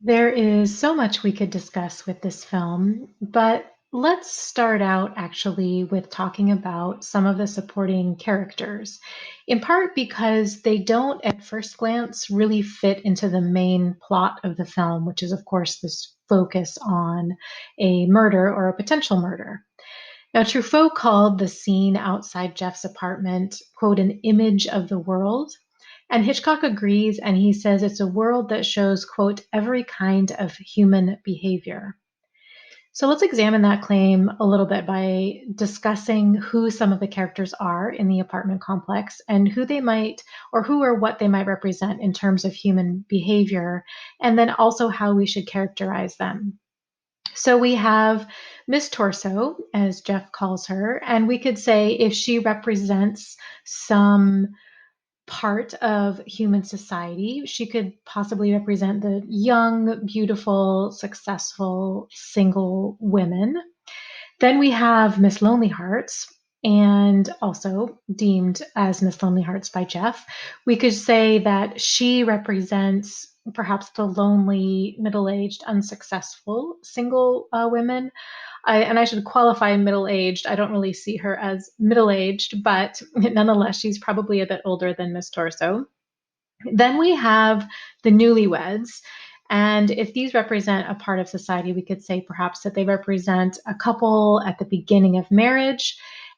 There is so much we could discuss with this film, but let's start out actually with talking about some of the supporting characters, in part because they don't, at first glance, really fit into the main plot of the film, which is, of course, this focus on a murder or a potential murder. Now, Truffaut called the scene outside Jeff's apartment, quote, an image of the world. And Hitchcock agrees, and he says it's a world that shows, quote, every kind of human behavior. So let's examine that claim a little bit by discussing who some of the characters are in the apartment complex and who they might, or who or what they might represent in terms of human behavior, and then also how we should characterize them. So we have Miss Torso, as Jeff calls her, and we could say if she represents some part of human society, she could possibly represent the young, beautiful, successful, single women. Then we have Miss Lonely Hearts, and also deemed as Miss Lonely Hearts by Jeff. We could say that she represents perhaps the lonely, middle aged, unsuccessful single women. And I should qualify middle aged. I don't really see her as middle aged, but nonetheless, she's probably a bit older than Miss Torso. Then we have the newlyweds. And if these represent a part of society, we could say perhaps that they represent a couple at the beginning of marriage.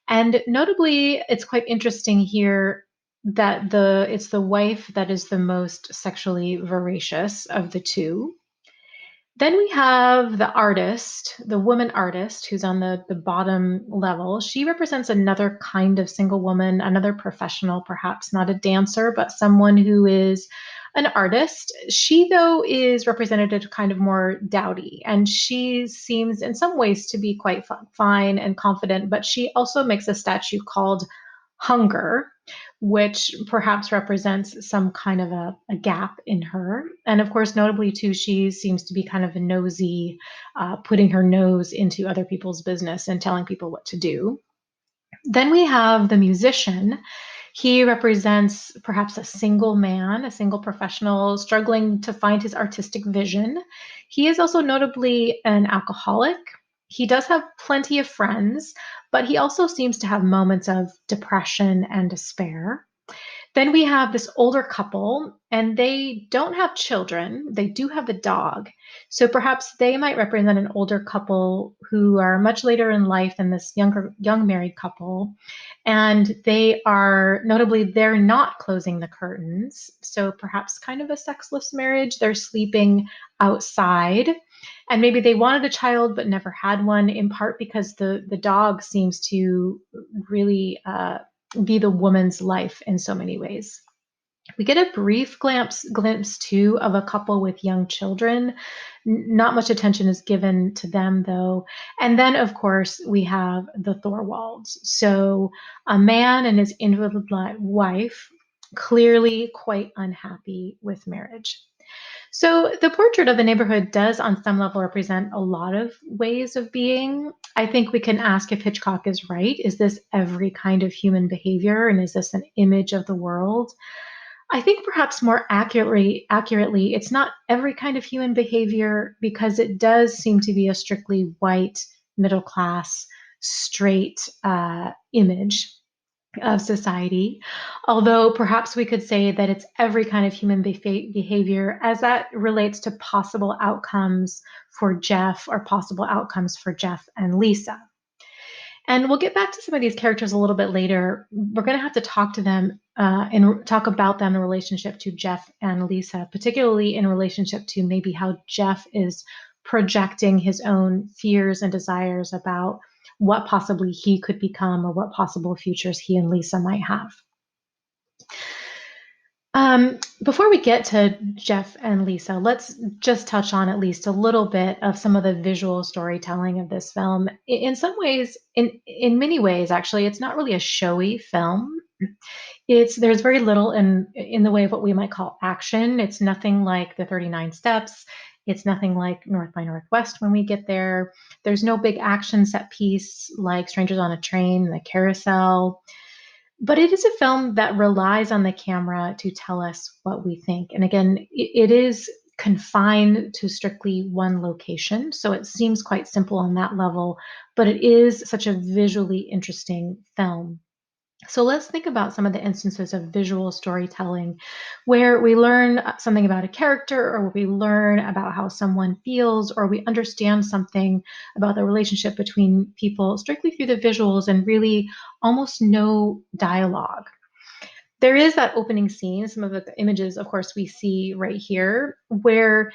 And notably, it's quite interesting here that it's the wife that is the most sexually voracious of the two. Then we have the artist, the woman artist who's on the bottom level. She represents another kind of single woman, another professional, perhaps not a dancer, but someone who is an artist. She, though, is represented as kind of more dowdy, and she seems in some ways to be quite fine and confident, but she also makes a statue called Hunger, which perhaps represents some kind of a gap in her. And of course, notably, too, she seems to be kind of a nosy, putting her nose into other people's business and telling people what to do. Then we have the musician. He represents perhaps a single man, a single professional struggling to find his artistic vision. He is also notably an alcoholic. He does have plenty of friends, but he also seems to have moments of depression and despair. Then we have this older couple, and they don't have children. They do have a dog. So perhaps they might represent an older couple who are much later in life than this young married couple. And they are notably, they're not closing the curtains. So perhaps kind of a sexless marriage. They're sleeping outside. And maybe they wanted a child but never had one, in part because the dog seems to really be the woman's life in so many ways. We get a brief glimpse too of a couple with young children. Not much attention is given to them though. And then of course we have the Thorwalds. So a man and his invalid wife, clearly quite unhappy with marriage. So the portrait of the neighborhood does, on some level, represent a lot of ways of being. I think we can ask if Hitchcock is right. Is this every kind of human behavior, and is this an image of the world? I think perhaps more accurately, it's not every kind of human behavior because it does seem to be a strictly white, middle class, straight image of society. Although perhaps we could say that it's every kind of human behavior as that relates to possible outcomes for Jeff or possible outcomes for Jeff and Lisa. And we'll get back to some of these characters a little bit later. We're going to have to talk to them and talk about them in relationship to Jeff and Lisa, particularly in relationship to maybe how Jeff is projecting his own fears and desires about what possibly he could become or what possible futures he and Lisa might have. Before we get to Jeff and Lisa, let's just touch on at least a little bit of some of the visual storytelling of this film. In some ways, in many ways, actually, it's not really a showy film. There's very little in the way of what we might call action. It's nothing like the 39 Steps. It's nothing like North by Northwest when we get there. There's no big action set piece like Strangers on a Train, The Carousel. But it is a film that relies on the camera to tell us what we think. And again, it is confined to strictly one location. So it seems quite simple on that level, but it is such a visually interesting film. So let's think about some of the instances of visual storytelling where we learn something about a character, or we learn about how someone feels, or we understand something about the relationship between people strictly through the visuals and really almost no dialogue. There is that opening scene, some of the images, of course, we see right here, where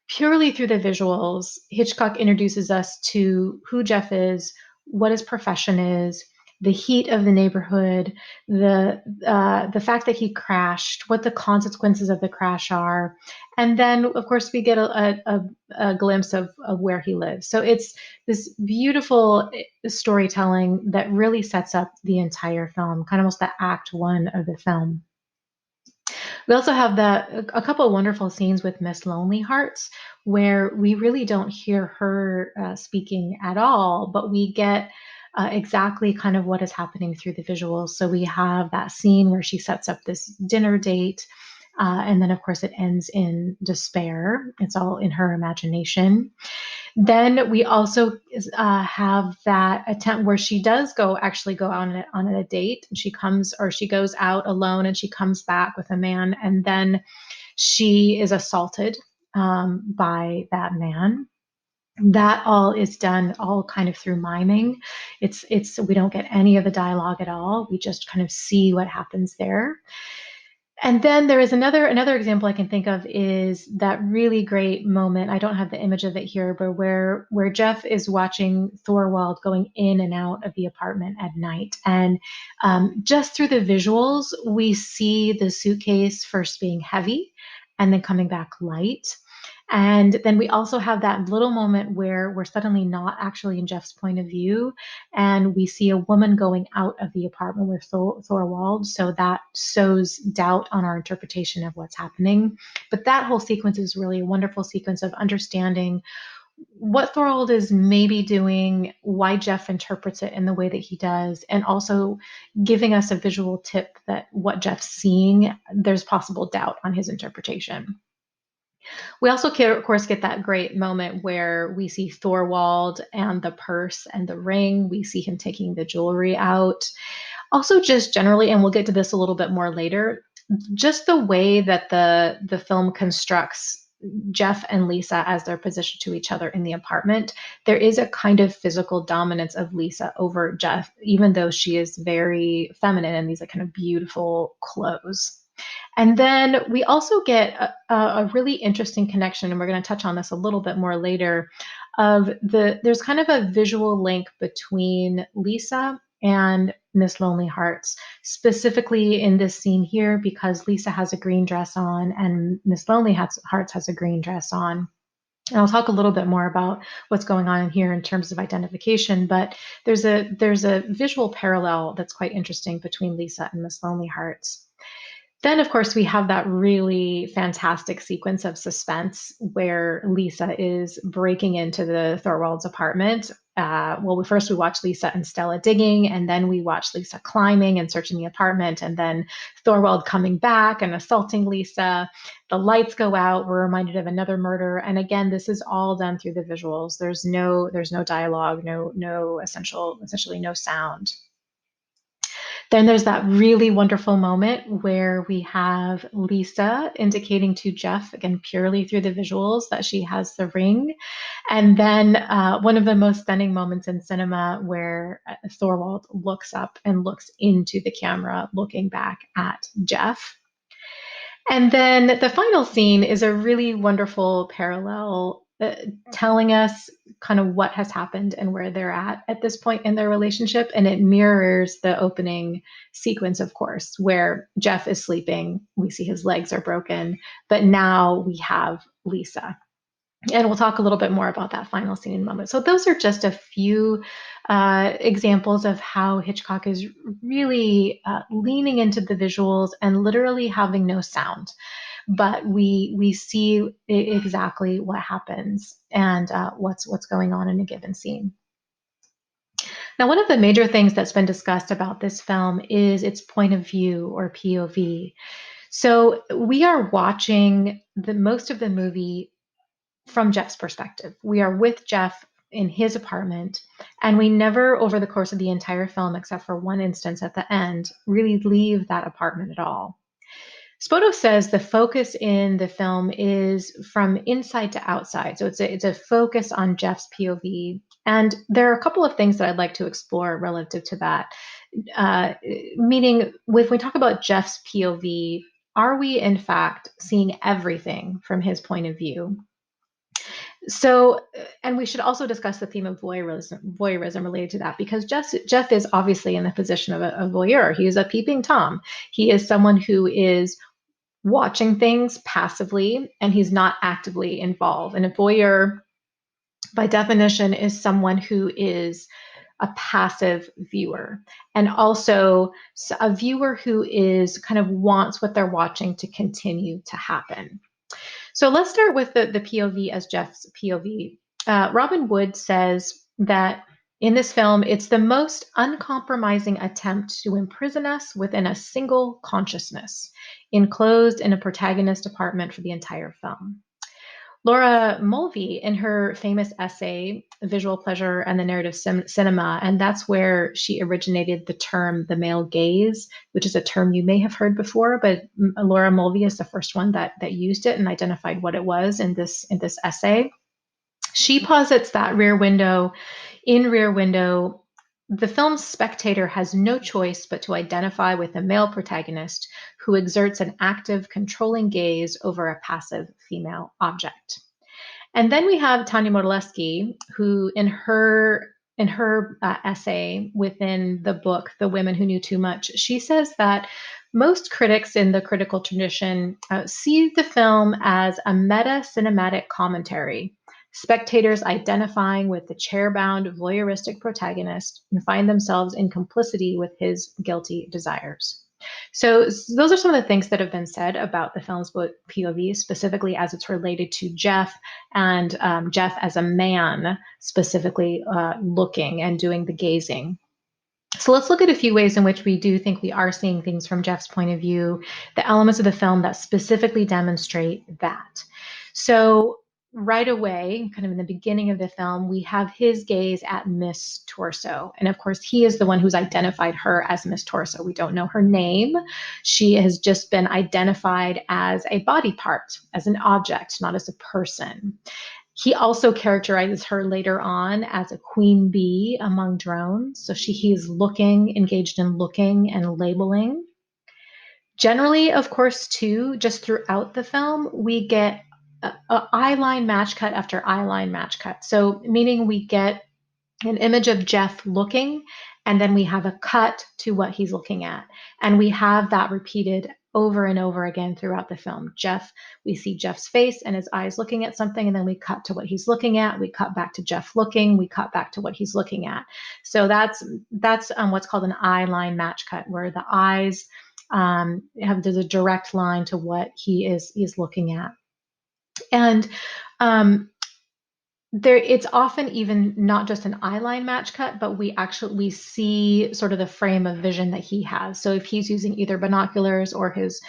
purely through the visuals, Hitchcock introduces us to who Jeff is, what his profession is, the heat of the neighborhood, the fact that he crashed, what the consequences of the crash are, and then of course we get a glimpse of where he lives. So it's this beautiful storytelling that really sets up the entire film, kind of almost the act one of the film. We also have a couple of wonderful scenes with Miss Lonely Hearts where we really don't hear her speaking at all, but we get exactly kind of what is happening through the visuals. So we have that scene where she sets up this dinner date. And then, of course, it ends in despair. It's all in her imagination. Then we also have that attempt where she does actually go on a date. She comes, or she goes out alone and she comes back with a man, and then she is assaulted by that man. That all is done all kind of through miming. It's we don't get any of the dialogue at all. We just kind of see what happens there. And then there is another example I can think of is that really great moment. I don't have the image of it here, but where Jeff is watching Thorwald going in and out of the apartment at night, and just through the visuals, we see the suitcase first being heavy, and then coming back light. And then we also have that little moment where we're suddenly not actually in Jeff's point of view, and we see a woman going out of the apartment with Thorwald. So that sows doubt on our interpretation of what's happening. But that whole sequence is really a wonderful sequence of understanding what Thorwald is maybe doing, why Jeff interprets it in the way that he does, and also giving us a visual tip that what Jeff's seeing, there's possible doubt on his interpretation. We also, of course, get that great moment where we see Thorwald and the purse and the ring. We see him taking the jewelry out. Also, just generally, and we'll get to this a little bit more later, just the way that the film constructs Jeff and Lisa as they're positioned to each other in the apartment. There is a kind of physical dominance of Lisa over Jeff, even though she is very feminine in these like kind of beautiful clothes. And then we also get a really interesting connection, and we're going to touch on this a little bit more later. There's kind of a visual link between Lisa and Miss Lonely Hearts, specifically in this scene here, because Lisa has a green dress on and Miss Hearts has a green dress on. And I'll talk a little bit more about what's going on in here in terms of identification, but there's a visual parallel that's quite interesting between Lisa and Miss Lonely Hearts. Then, of course, we have that really fantastic sequence of suspense where Lisa is breaking into the Thorwald's apartment. First we watch Lisa and Stella digging, and then we watch Lisa climbing and searching the apartment, and then Thorwald coming back and assaulting Lisa. The lights go out. We're reminded of another murder, and again, this is all done through the visuals. There's no dialogue, essentially no sound. Then there's that really wonderful moment where we have Lisa indicating to Jeff, again, purely through the visuals, that she has the ring. And then one of the most stunning moments in cinema where Thorwald looks up and looks into the camera, looking back at Jeff. And then the final scene is a really wonderful parallel, telling us kind of what has happened and where they're at this point in their relationship. And it mirrors the opening sequence, of course, where Jeff is sleeping. We see his legs are broken, but now we have Lisa. And we'll talk a little bit more about that final scene in a moment. So those are just a few examples of how Hitchcock is really leaning into the visuals and literally having no sound, but we see exactly what happens and what's going on in a given scene. Now, one of the major things that's been discussed about this film is its point of view, or POV. So we are watching the most of the movie from Jeff's perspective. We are with Jeff in his apartment, and we never, over the course of the entire film, except for one instance at the end, really leave that apartment at all. Spoto says the focus in the film is from inside to outside. So it's a focus on Jeff's POV. And there are a couple of things that I'd like to explore relative to that. Uh, Meaning, when we talk about Jeff's POV, are we in fact seeing everything from his point of view? So, and we should also discuss the theme of voyeurism related to that, because Jeff is obviously in the position of a voyeur. He is a peeping Tom. He is someone who is watching things passively, and he's not actively involved. And a voyeur, by definition, is someone who is a passive viewer, and also a viewer who is kind of wants what they're watching to continue to happen. So let's start with the POV as Jeff's POV. Robin Wood says that in this film, it's the most uncompromising attempt to imprison us within a single consciousness, enclosed in a protagonist apartment for the entire film. Laura Mulvey, in her famous essay, Visual Pleasure and the Narrative Cinema, and that's where she originated the term the male gaze, which is a term you may have heard before, but Laura Mulvey is the first one that used it and identified what it was in this essay. She posits that Rear Window, the film's spectator has no choice but to identify with a male protagonist who exerts an active, controlling gaze over a passive female object. And then we have Tanya Modolewski, who in her essay within the book The Women Who Knew Too Much, she says that most critics in the critical tradition see the film as a meta cinematic commentary, spectators identifying with the chair-bound voyeuristic protagonist and find themselves in complicity with his guilty desires. So those are some of the things that have been said about the film's POV, specifically as it's related to Jeff, and Jeff as a man, specifically looking and doing the gazing. So let's look at a few ways in which we do think we are seeing things from Jeff's point of view, the elements of the film that specifically demonstrate that. So right away, kind of in the beginning of the film, we have his gaze at Miss Torso. And of course, he is the one who's identified her as Miss Torso. We don't know her name. She has just been identified as a body part, as an object, not as a person. He also characterizes her later on as a queen bee among drones. So he's engaged in looking and labeling. Generally, of course, too, just throughout the film, we get a eye line match cut after eye line match cut. So meaning we get an image of Jeff looking, and then we have a cut to what he's looking at. And we have that repeated over and over again throughout the film. We see Jeff's face and his eyes looking at something, and then we cut to what he's looking at. We cut back to Jeff looking. We cut back to what he's looking at. So that's what's called an eye line match cut, where the eyes there's a direct line to what he's looking at. And it's often even not just an eye line match cut, but we see sort of the frame of vision that he has. So if he's using either binoculars or his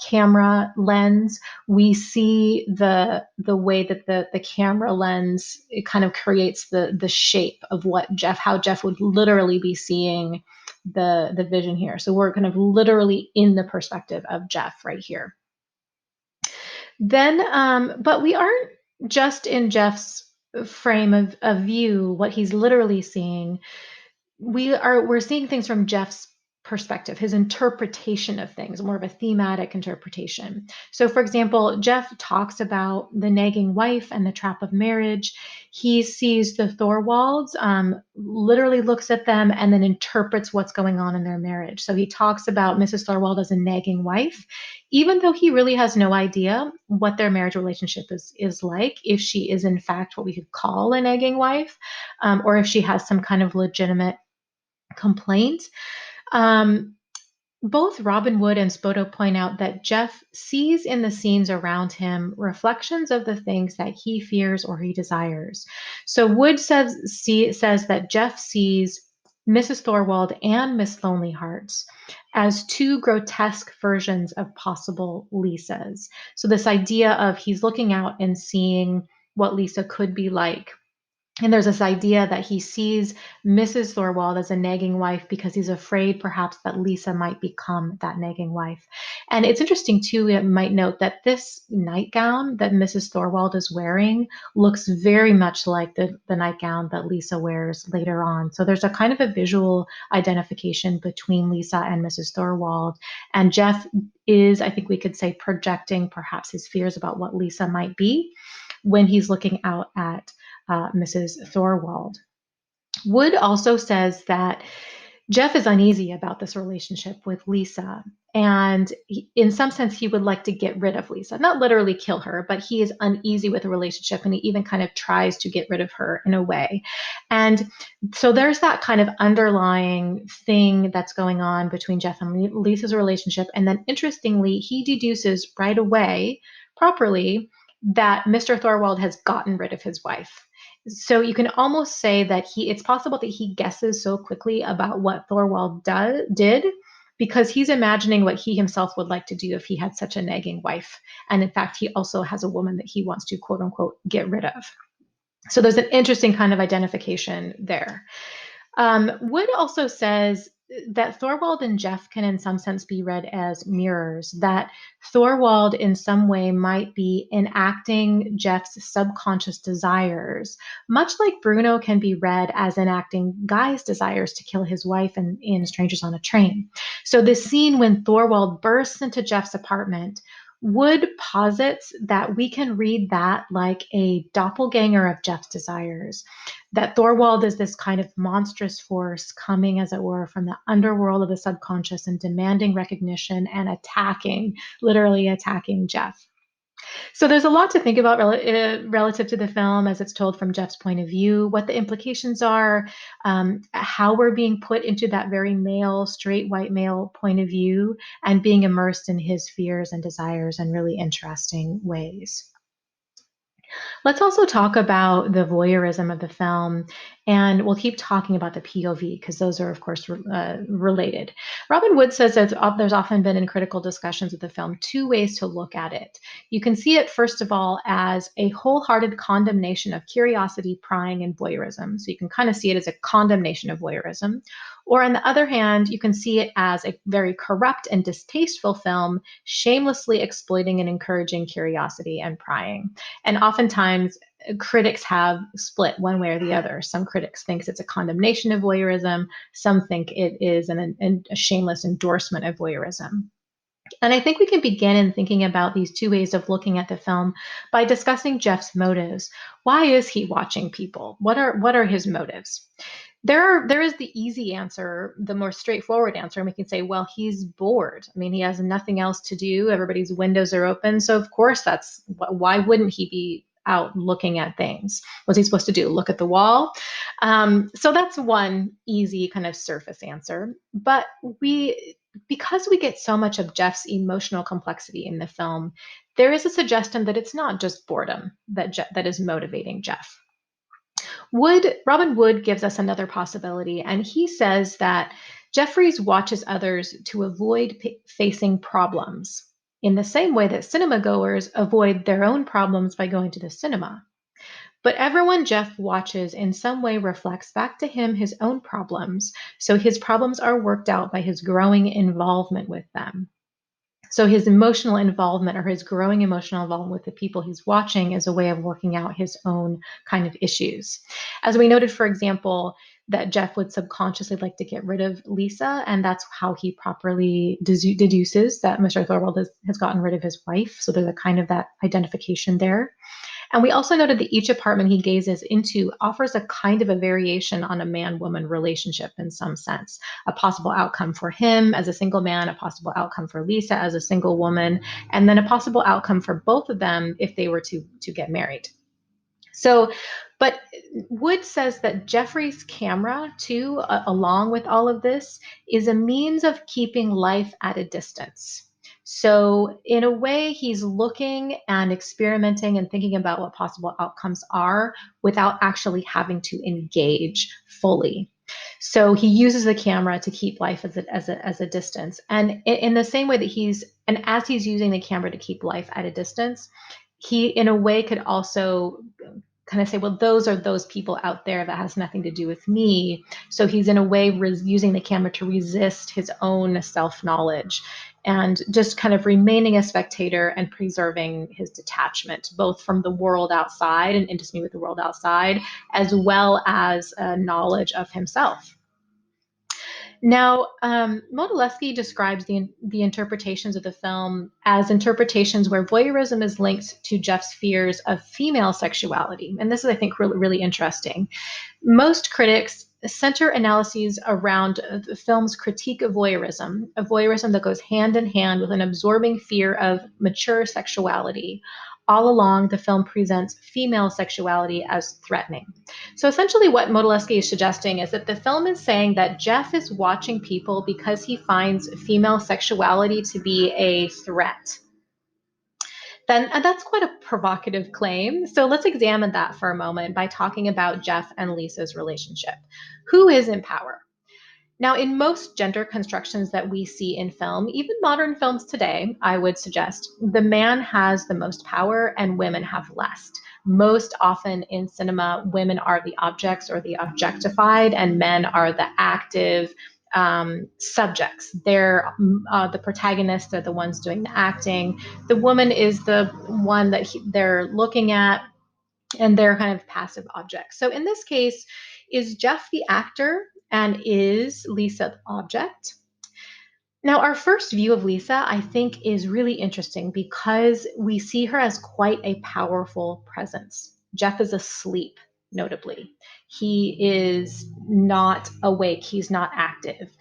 camera lens, we see the way that the camera lens, it kind of creates the shape of how Jeff would literally be seeing the vision here. So we're kind of literally in the perspective of Jeff right here. Then, but we aren't just in Jeff's frame of view, what he's literally seeing. We're seeing things from Jeff's perspective, his interpretation of things, more of a thematic interpretation. So, for example, Jeff talks about the nagging wife and the trap of marriage. He sees the Thorwalds, literally looks at them and then interprets what's going on in their marriage. So he talks about Mrs. Thorwald as a nagging wife, even though he really has no idea what their marriage relationship is like, if she is in fact what we could call a nagging wife, or if she has some kind of legitimate complaint. Both Robin Wood and Spoto point out that Jeff sees in the scenes around him reflections of the things that he fears or he desires. So Wood says that Jeff sees Mrs. Thorwald and Miss Lonely Hearts as two grotesque versions of possible Lisas. So, this idea of he's looking out and seeing what Lisa could be like, and there's this idea that he sees Mrs. Thorwald as a nagging wife because he's afraid perhaps that Lisa might become that nagging wife. And it's interesting too, it might note that this nightgown that Mrs. Thorwald is wearing looks very much like the nightgown that Lisa wears later on. So there's a kind of a visual identification between Lisa and Mrs. Thorwald. And Jeff is, I think we could say, projecting perhaps his fears about what Lisa might be when he's looking out at Mrs. Thorwald. Wood also says that Jeff is uneasy about this relationship with Lisa. And in some sense, he would like to get rid of Lisa, not literally kill her, but he is uneasy with the relationship and he even kind of tries to get rid of her in a way. And so there's that kind of underlying thing that's going on between Jeff and Lisa's relationship. And then interestingly, he deduces right away, properly, that Mr. Thorwald has gotten rid of his wife. So you can almost say that it's possible that he guesses so quickly about what Thorwald did because he's imagining what he himself would like to do if he had such a nagging wife. And in fact, he also has a woman that he wants to quote unquote get rid of. So there's an interesting kind of identification there. Wood also says that Thorwald and Jeff can, in some sense, be read as mirrors, that Thorwald, in some way, might be enacting Jeff's subconscious desires, much like Bruno can be read as enacting Guy's desires to kill his wife in Strangers on a Train. So, this scene when Thorwald bursts into Jeff's apartment. Wood posits that we can read that like a doppelganger of Jeff's desires, that Thorwald is this kind of monstrous force coming, as it were, from the underworld of the subconscious and demanding recognition and attacking, literally attacking Jeff. So there's a lot to think about relative to the film as it's told from Jeff's point of view, what the implications are, how we're being put into that very male, straight white male point of view, and being immersed in his fears and desires in really interesting ways. Let's also talk about the voyeurism of the film, and we'll keep talking about the POV because those are, of course, related. Robin Wood says that there's often been in critical discussions of the film two ways to look at it. You can see it, first of all, as a wholehearted condemnation of curiosity, prying, and voyeurism. So you can kind of see it as a condemnation of voyeurism. Or on the other hand, you can see it as a very corrupt and distasteful film, shamelessly exploiting and encouraging curiosity and prying. And oftentimes, critics have split one way or the other. Some critics think it's a condemnation of voyeurism. Some think it is a shameless endorsement of voyeurism. And I think we can begin in thinking about these two ways of looking at the film by discussing Jeff's motives. Why is he watching people? What are his motives? There is the easy answer, the more straightforward answer, and we can say, well, he's bored. I mean, he has nothing else to do. Everybody's windows are open, so of course that's why wouldn't he be out looking at things? What's he supposed to do? Look at the wall? So that's one easy kind of surface answer. But because we get so much of Jeff's emotional complexity in the film, there is a suggestion that it's not just boredom that is motivating Jeff. Robin Wood gives us another possibility, and he says that Jeffries watches others to avoid facing problems in the same way that cinema goers avoid their own problems by going to the cinema. But everyone Jeff watches in some way reflects back to him his own problems, so his problems are worked out by his growing involvement with them. So his emotional involvement or his growing emotional involvement with the people he's watching is a way of working out his own kind of issues. As we noted, for example, that Jeff would subconsciously like to get rid of Lisa, and that's how he properly deduces that Mr. Thorwald has gotten rid of his wife. So there's a kind of that identification there. And we also noted that each apartment he gazes into offers a kind of a variation on a man-woman relationship in some sense. A possible outcome for him as a single man, a possible outcome for Lisa as a single woman, and then a possible outcome for both of them if they were to get married. So, but Wood says that Jeffrey's camera, too, along with all of this, is a means of keeping life at a distance. So, in a way, he's looking and experimenting and thinking about what possible outcomes are without actually having to engage fully. So he uses the camera to keep life as a distance. And in the same way that as he's using the camera to keep life at a distance, he, in a way, could also kind of say, well, those are those people out there that has nothing to do with me. So he's, in a way, using the camera to resist his own self-knowledge and just kind of remaining a spectator and preserving his detachment, both from the world outside and intimacy with the world outside, as well as a knowledge of himself. Now, Modilewski describes the interpretations of the film as interpretations where voyeurism is linked to Jeff's fears of female sexuality. And this is, I think, really, really interesting. Most critics center analyses around the film's critique of voyeurism that goes hand in hand with an absorbing fear of mature sexuality. All along, the film presents female sexuality as threatening. So essentially, what Modilewski is suggesting is that the film is saying that Jeff is watching people because he finds female sexuality to be a threat. Then that's quite a provocative claim. So let's examine that for a moment by talking about Jeff and Lisa's relationship. Who is in power? Now, in most gender constructions that we see in film, even modern films today, I would suggest the man has the most power and women have less. Most often in cinema, women are the objects or the objectified, and men are the active subjects. They're the protagonists, they're the ones doing the acting. The woman is the one that they're looking at, and they're kind of passive objects. So in this case, is Jeff the actor and is Lisa the object? Now, our first view of Lisa, I think, is really interesting because we see her as quite a powerful presence. Jeff is asleep, notably. He is not awake, he's not active.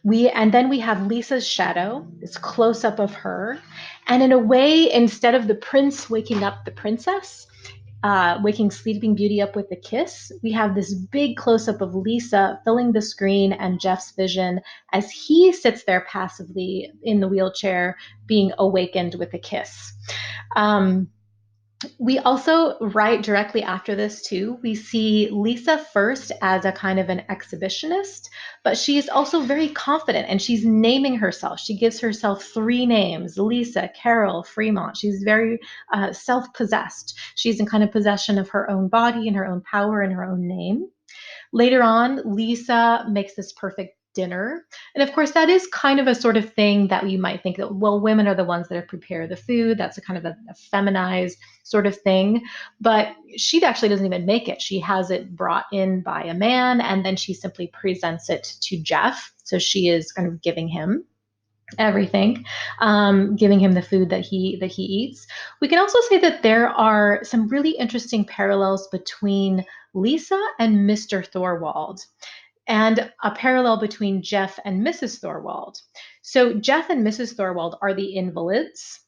And then we have Lisa's shadow, this close up of her. And in a way, instead of the prince waking up the princess, waking Sleeping Beauty up with a kiss, we have this big close up of Lisa filling the screen and Jeff's vision as he sits there passively in the wheelchair, being awakened with a kiss. Um, we also, right directly after this, too, we see Lisa first as a kind of an exhibitionist, but she's also very confident and she's naming herself. She gives herself 3 names: Lisa, Carol, Fremont. She's very self possessed. She's in kind of possession of her own body and her own power and her own name. Later on, Lisa makes this perfect dinner. And of course, that is kind of a sort of thing that you might think that, well, women are the ones that prepare the food. That's a kind of a feminized sort of thing. But she actually doesn't even make it. She has it brought in by a man, and then she simply presents it to Jeff. So she is kind of giving him everything, giving him the food that he eats. We can also say that there are some really interesting parallels between Lisa and Mr. Thorwald, and a parallel between Jeff and Mrs. Thorwald. So Jeff and Mrs. Thorwald are the invalids,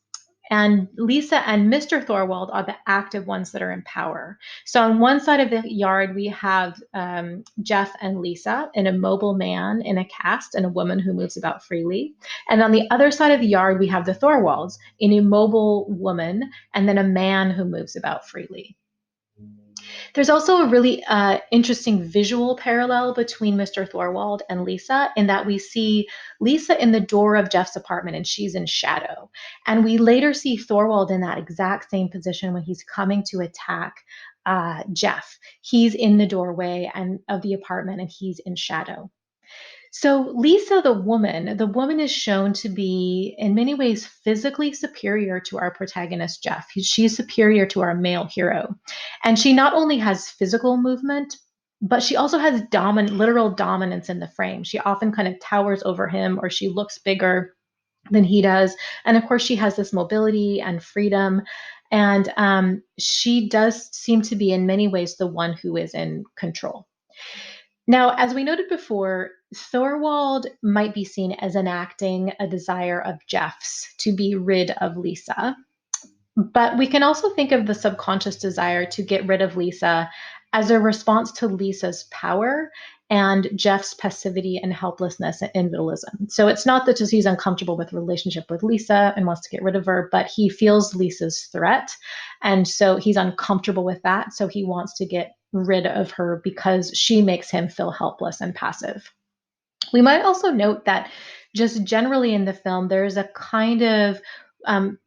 and Lisa and Mr. Thorwald are the active ones that are in power. So on one side of the yard, we have Jeff and Lisa, an immobile man in a cast and a woman who moves about freely. And on the other side of the yard, we have the Thorwalds, an immobile woman, and then a man who moves about freely. There's also a really interesting visual parallel between Mr. Thorwald and Lisa, in that we see Lisa in the door of Jeff's apartment and she's in shadow. And we later see Thorwald in that exact same position when he's coming to attack Jeff. He's in the doorway of the apartment and he's in shadow. So Lisa, the woman is shown to be in many ways physically superior to our protagonist, Jeff. She's superior to our male hero. And she not only has physical movement, but she also has literal dominance in the frame. She often kind of towers over him, or she looks bigger than he does. And of course, she has this mobility and freedom. And she does seem to be in many ways the one who is in control. Now, as we noted before, Thorwald might be seen as enacting a desire of Jeff's to be rid of Lisa. But we can also think of the subconscious desire to get rid of Lisa as a response to Lisa's power and Jeff's passivity and helplessness and invalidism. So it's not that just he's uncomfortable with the relationship with Lisa and wants to get rid of her, but he feels Lisa's threat. And so he's uncomfortable with that. So he wants to get rid of her because she makes him feel helpless and passive. We might also note that just generally in the film, there's a kind of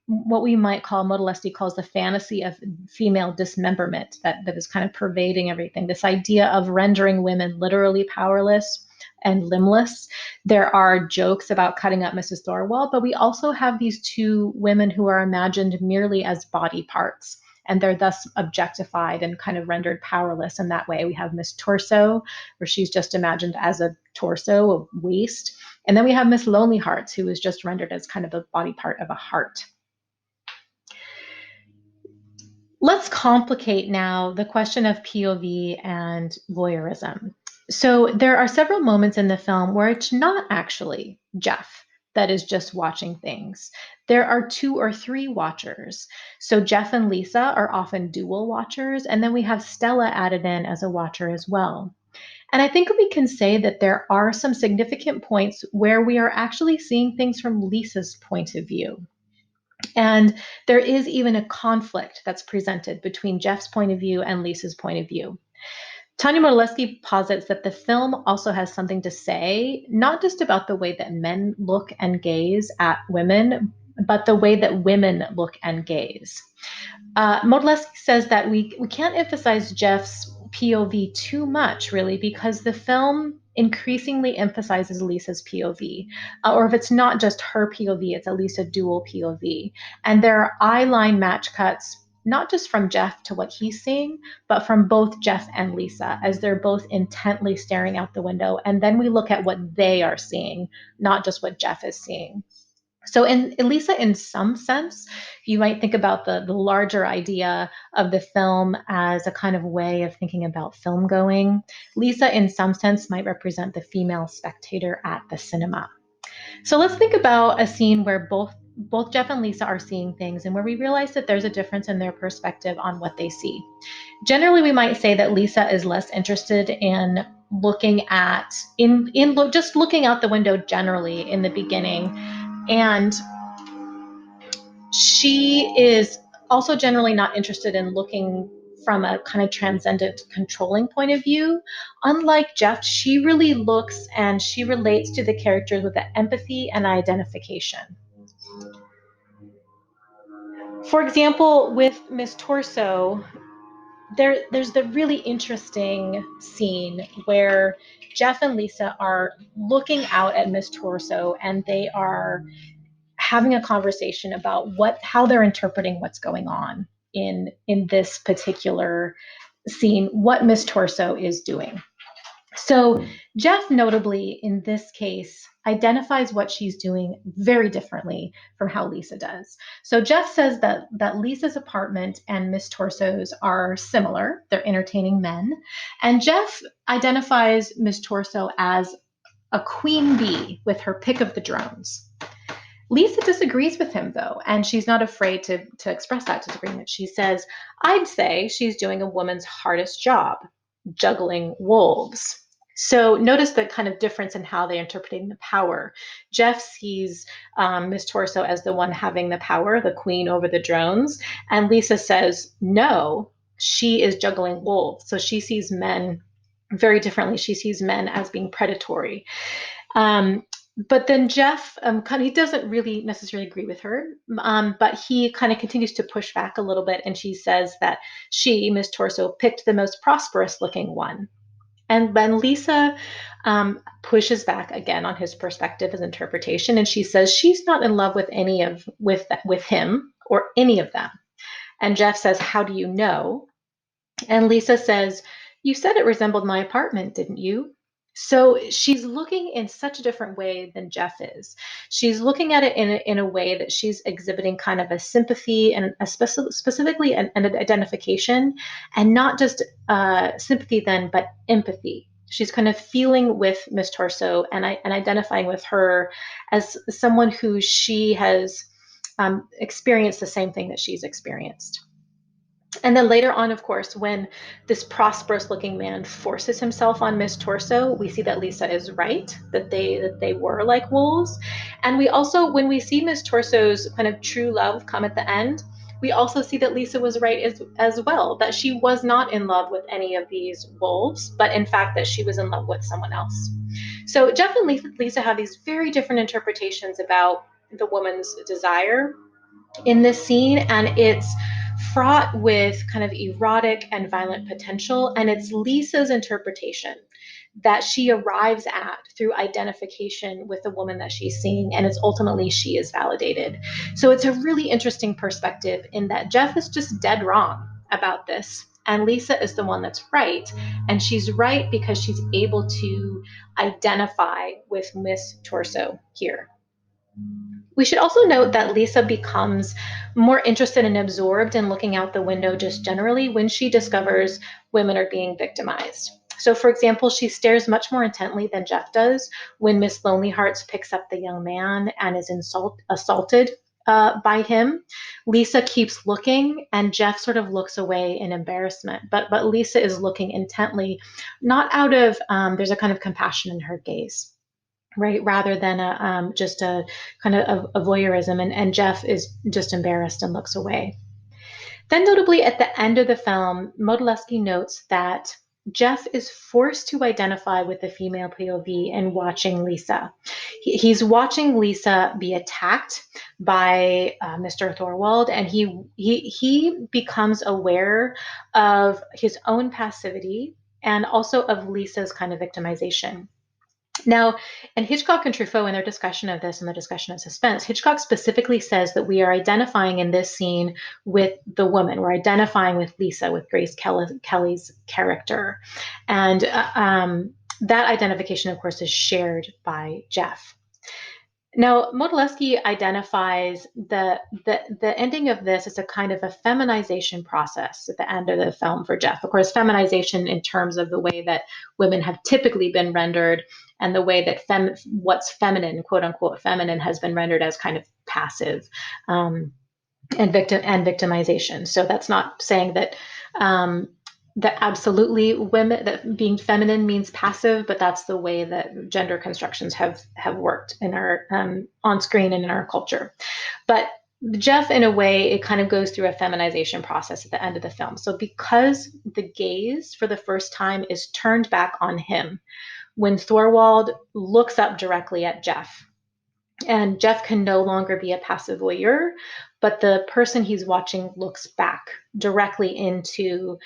what we might call, Modilesti calls the fantasy of female dismemberment that is kind of pervading everything. This idea of rendering women literally powerless and limbless. There are jokes about cutting up Mrs. Thorwald, but we also have these two women who are imagined merely as body parts. And they're thus objectified and kind of rendered powerless in that way. We have Miss Torso, where she's just imagined as a torso, a waist. And then we have Miss Lonely Hearts, who is just rendered as kind of a body part of a heart. Let's complicate now the question of POV and voyeurism. So there are several moments in the film where it's not actually Jeff that is just watching things. There are two or three watchers. So Jeff and Lisa are often dual watchers, and then we have Stella added in as a watcher as well. And I think we can say that there are some significant points where we are actually seeing things from Lisa's point of view. And there is even a conflict that's presented between Jeff's point of view and Lisa's point of view. Tanya Modilesti posits that the film also has something to say, not just about the way that men look and gaze at women, but the way that women look and gaze. Modilesti says that we can't emphasize Jeff's POV too much, really, because the film increasingly emphasizes Lisa's POV. Or if it's not just her POV, it's at least a dual POV. And there are eye line match cuts, not just from Jeff to what he's seeing, but from both Jeff and Lisa, as they're both intently staring out the window. And then we look at what they are seeing, not just what Jeff is seeing. So in Lisa, in some sense, you might think about the larger idea of the film as a kind of way of thinking about film going. Lisa, in some sense, might represent the female spectator at the cinema. So let's think about a scene where both Jeff and Lisa are seeing things and where we realize that there's a difference in their perspective on what they see. Generally, we might say that Lisa is less interested in looking at just looking out the window generally in the beginning, and she is also generally not interested in looking from a kind of transcendent controlling point of view. Unlike Jeff, she really looks and she relates to the characters with the empathy and identification. For example, with Miss Torso, there's the really interesting scene where Jeff and Lisa are looking out at Miss Torso and they are having a conversation about how they're interpreting what's going on in this particular scene, what Miss Torso is doing. So Jeff, notably in this case, identifies what she's doing very differently from how Lisa does. So Jeff says that Lisa's apartment and Miss Torso's are similar. They're entertaining men. And Jeff identifies Miss Torso as a queen bee with her pick of the drones. Lisa disagrees with him, though, and she's not afraid to express that disagreement. She says, I'd say she's doing a woman's hardest job, juggling wolves. So notice the kind of difference in how they're interpreting the power. Jeff sees Miss Torso as the one having the power, the queen over the drones, and Lisa says, no, she is juggling wolves. So she sees men very differently. She sees men as being predatory. But then Jeff he doesn't really necessarily agree with her, but he kind of continues to push back a little bit, and she says that she, Miss Torso, picked the most prosperous looking one. And then Lisa pushes back again on his perspective, his interpretation, and she says she's not in love with with him or any of them. And Jeff says, "How do you know?" And Lisa says, "You said it resembled my apartment, didn't you?" So she's looking in such a different way than Jeff is. She's looking at it in a way that she's exhibiting kind of a sympathy and specifically an identification, and not just sympathy then, but empathy. She's kind of feeling with Miss Torso and identifying with her as someone who she has experienced the same thing that she's experienced. And then later on, of course, when this prosperous looking man forces himself on Miss Torso, we see that Lisa is right, that they were like wolves. And we also, when we see Miss Torso's kind of true love come at the end, we also see that Lisa was right as well, that she was not in love with any of these wolves, but in fact that she was in love with someone else. So Jeff and Lisa have these very different interpretations about the woman's desire in this scene, and it's fraught with kind of erotic and violent potential, and it's Lisa's interpretation that she arrives at through identification with the woman that she's seeing, and it's ultimately she is validated. So it's a really interesting perspective in that Jeff is just dead wrong about this, and Lisa is the one that's right, and she's right because she's able to identify with Miss Torso here. We should also note that Lisa becomes more interested and absorbed in looking out the window just generally when she discovers women are being victimized. So, for example, she stares much more intently than Jeff does when Miss Lonely Hearts picks up the young man and is assaulted by him. Lisa keeps looking, and Jeff sort of looks away in embarrassment. But Lisa is looking intently, not out of there's a kind of compassion in her gaze, right, rather than just a kind of a voyeurism, and Jeff is just embarrassed and looks away. Then notably at the end of the film, Modilewski notes that Jeff is forced to identify with the female POV in watching Lisa. He's watching Lisa be attacked by Mr. Thorwald, and he becomes aware of his own passivity and also of Lisa's kind of victimization. Now, in Hitchcock and Truffaut, in their discussion of this and the discussion of suspense, Hitchcock specifically says that we are identifying in this scene with the woman. We're identifying with Lisa, with Grace Kelly's character. And that identification, of course, is shared by Jeff. Now, Modilewski identifies the ending of this as a kind of a feminization process at the end of the film for Jeff. Of course, feminization in terms of the way that women have typically been rendered, and the way that what's feminine, quote unquote, feminine, has been rendered as kind of passive and victimization. So that's not saying that that absolutely women, that being feminine means passive, but that's the way that gender constructions have worked in our on screen and in our culture. But Jeff, in a way, it kind of goes through a feminization process at the end of the film. So because the gaze for the first time is turned back on him when Thorwald looks up directly at Jeff, and Jeff can no longer be a passive voyeur, but the person he's watching looks back directly into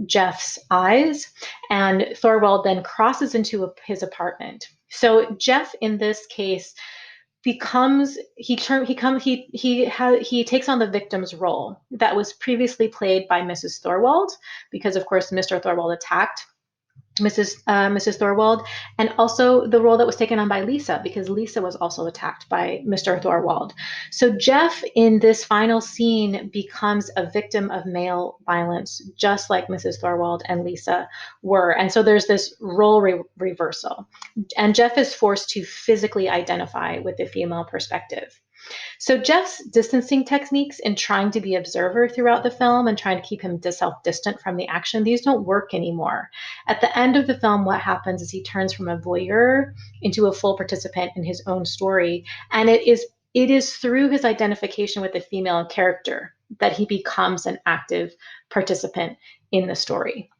Jeff's eyes, and Thorwald then crosses into his apartment. So Jeff, in this case, becomes he takes on the victim's role that was previously played by Mrs. Thorwald, because of course Mr. Thorwald attacked Mrs. Thorwald, and also the role that was taken on by Lisa, because Lisa was also attacked by Mr. Thorwald. So Jeff, in this final scene, becomes a victim of male violence, just like Mrs. Thorwald and Lisa were. And so there's this role reversal, and Jeff is forced to physically identify with the female perspective. So Jeff's distancing techniques in trying to be observer throughout the film and trying to keep him self-distant from the action, these don't work anymore. At the end of the film, what happens is he turns from a voyeur into a full participant in his own story. And it is through his identification with the female character that he becomes an active participant in the story.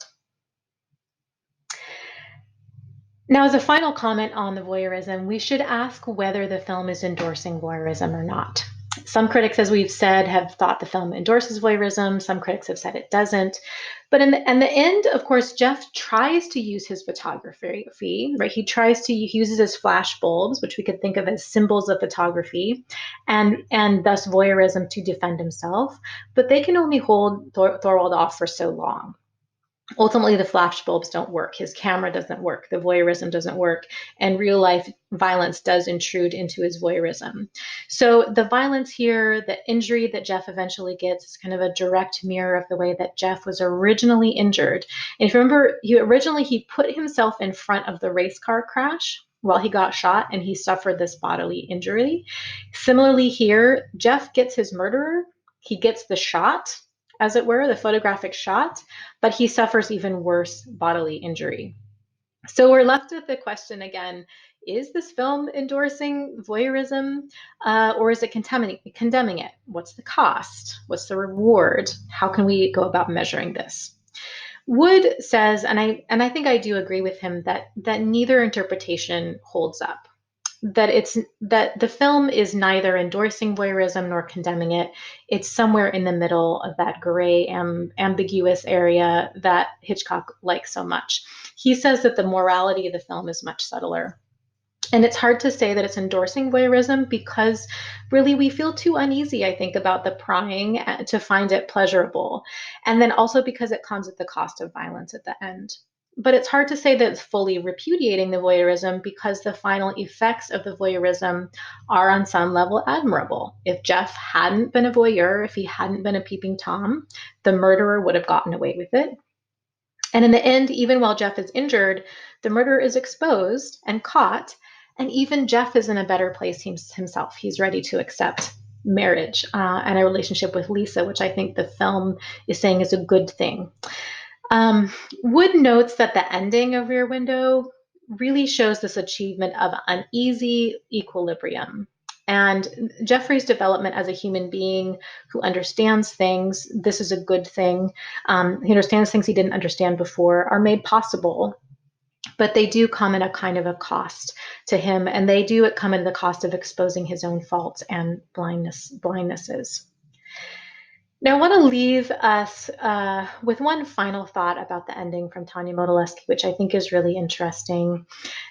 Now, as a final comment on the voyeurism, we should ask whether the film is endorsing voyeurism or not. Some critics, as we've said, have thought the film endorses voyeurism. Some critics have said it doesn't. But in the end, of course, Jeff tries to use his photography, right? He uses his flash bulbs, which we could think of as symbols of photography, and thus voyeurism, to defend himself. But they can only hold Thorwald off for so long. Ultimately, the flash bulbs don't work. His camera doesn't work. The voyeurism doesn't work. And real life violence does intrude into his voyeurism. So the violence here, the injury that Jeff eventually gets, is kind of a direct mirror of the way that Jeff was originally injured. And if you remember, he put himself in front of the race car crash while he got shot, and he suffered this bodily injury. Similarly here, Jeff gets his murderer. He gets the shot as it were, the photographic shot, but he suffers even worse bodily injury. So we're left with the question again, is this film endorsing voyeurism, or is it condemning it? What's the cost? What's the reward? How can we go about measuring this? Wood says, and I think I do agree with him, that neither interpretation holds up. That the film is neither endorsing voyeurism nor condemning it. It's somewhere in the middle of that gray, ambiguous area that Hitchcock likes so much. He says that the morality of the film is much subtler. And it's hard to say that it's endorsing voyeurism because really we feel too uneasy, I think, about the prying to find it pleasurable. And then also because it comes at the cost of violence at the end. But it's hard to say that it's fully repudiating the voyeurism because the final effects of the voyeurism are on some level admirable. If Jeff hadn't been a voyeur, if he hadn't been a peeping Tom, the murderer would have gotten away with it. And in the end, even while Jeff is injured, the murderer is exposed and caught. And even Jeff is in a better place himself. He's ready to accept marriage and a relationship with Lisa, which I think the film is saying is a good thing. Wood notes that the ending of Rear Window really shows this achievement of uneasy equilibrium. And Jeffrey's development as a human being who understands things, this is a good thing. He understands things he didn't understand before, are made possible, but they do come at a kind of a cost to him, and they do come at the cost of exposing his own faults and blindnesses. Now, I want to leave us with one final thought about the ending from Tanya Modolewski, which I think is really interesting.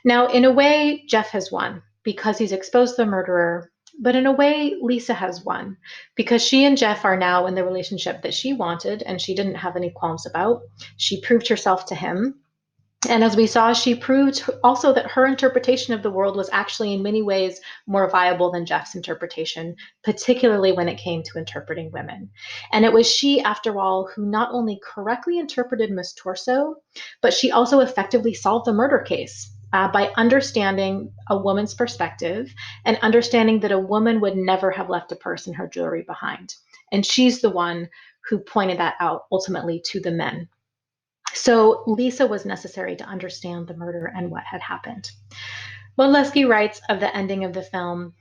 Now, in a way, Jeff has won because he's exposed the murderer, but in a way, Lisa has won because she and Jeff are now in the relationship that she wanted and she didn't have any qualms about. She proved herself to him. And as we saw, she proved also that her interpretation of the world was actually in many ways more viable than Jeff's interpretation, particularly when it came to interpreting women. And it was she, after all, who not only correctly interpreted Miss Torso, but she also effectively solved the murder case. By understanding a woman's perspective and understanding that a woman would never have left a purse and her jewelry behind. And she's the one who pointed that out ultimately to the men. So Lisa was necessary to understand the murder and what had happened. Modolewski writes of the ending of the film,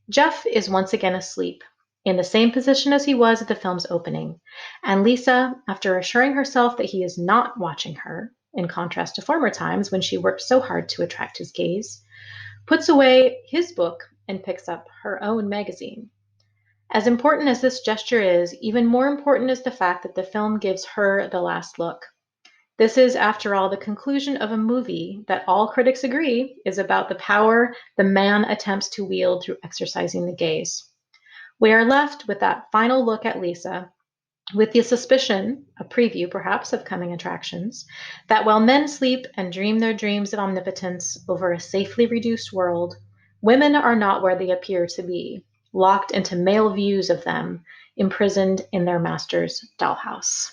Jeff is once again asleep, in the same position as he was at the film's opening, and Lisa, after assuring herself that he is not watching her, in contrast to former times when she worked so hard to attract his gaze, puts away his book and picks up her own magazine. As important as this gesture is, even more important is the fact that the film gives her the last look. This is, after all, the conclusion of a movie that all critics agree is about the power the man attempts to wield through exercising the gaze. We are left with that final look at Lisa, with the suspicion, a preview perhaps of coming attractions, that while men sleep and dream their dreams of omnipotence over a safely reduced world, women are not where they appear to be, locked into male views of them, imprisoned in their master's dollhouse.